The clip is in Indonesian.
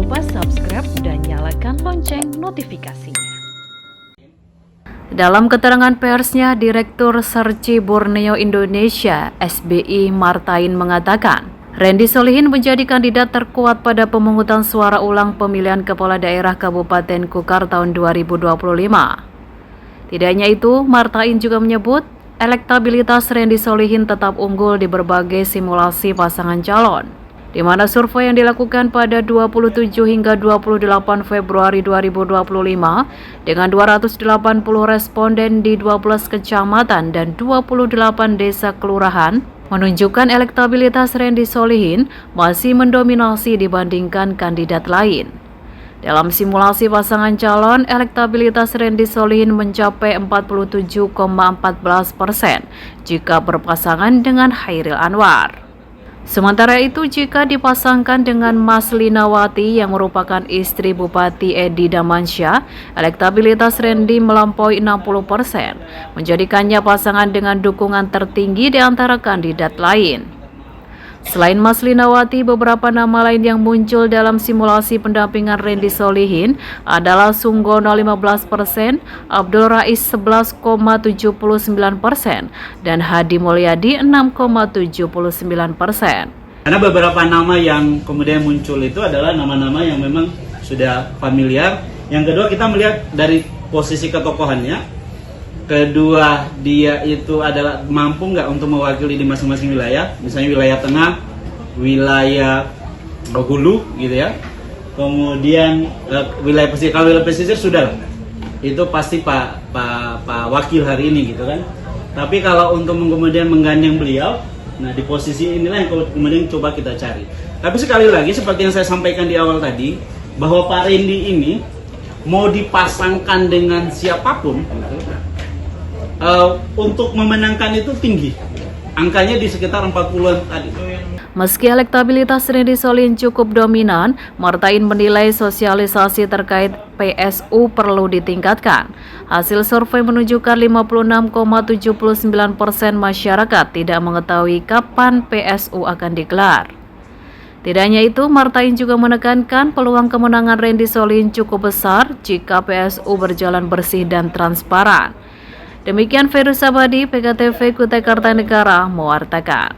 lupa subscribe dan nyalakan lonceng notifikasinya. Dalam keterangan persnya, Direktur Serci Borneo Indonesia (SBI) Martain mengatakan, Randy Solihin menjadi kandidat terkuat pada pemungutan suara ulang pemilihan kepala daerah Kabupaten Kukar tahun 2025. Tidak hanya itu, Martain juga menyebut elektabilitas Randy Solihin tetap unggul di berbagai simulasi pasangan calon, di mana survei yang dilakukan pada 27 hingga 28 Februari 2025 dengan 280 responden di 12 kecamatan dan 28 desa kelurahan menunjukkan elektabilitas Randy Solihin masih mendominasi dibandingkan kandidat lain. Dalam simulasi pasangan calon, elektabilitas Randy Solihin mencapai 47,14% jika berpasangan dengan Hairil Anwar. Sementara itu, jika dipasangkan dengan Mas Linawati yang merupakan istri Bupati Edi Damansyah, elektabilitas Randy melampaui 60%, menjadikannya pasangan dengan dukungan tertinggi di antara kandidat lain. Selain Mas Linawati, beberapa nama lain yang muncul dalam simulasi pendampingan Randy Solihin adalah Sunggono 15%, Abdul Rais 11,79%, dan Hadi Mulyadi 6,79%. Karena beberapa nama yang kemudian muncul itu adalah nama-nama yang memang sudah familiar. Yang kedua, kita melihat dari posisi ketokohannya. Kedua, dia itu adalah mampu nggak untuk mewakili di masing-masing wilayah, misalnya wilayah tengah, wilayah Hulu, gitu ya. Kemudian wilayah pesisir, kalau wilayah pesisir sudah, itu pasti Pak Wakil hari ini, gitu kan. Tapi kalau untuk kemudian menggandeng beliau, nah di posisi inilah yang kemudian coba kita cari. Tapi sekali lagi, seperti yang saya sampaikan di awal tadi, bahwa Pak Randy ini mau dipasangkan dengan siapapun, untuk memenangkan itu tinggi, angkanya di sekitar 40-an tadi. Meski elektabilitas Randy Solihin cukup dominan, Martain menilai sosialisasi terkait PSU perlu ditingkatkan. Hasil survei menunjukkan 56,79% masyarakat tidak mengetahui kapan PSU akan digelar. Tidak hanya itu, Martain juga menekankan peluang kemenangan Randy Solihin cukup besar jika PSU berjalan bersih dan transparan. Demikian Ferus Abadi, PKTV Kutai Kartanegara mewartakan.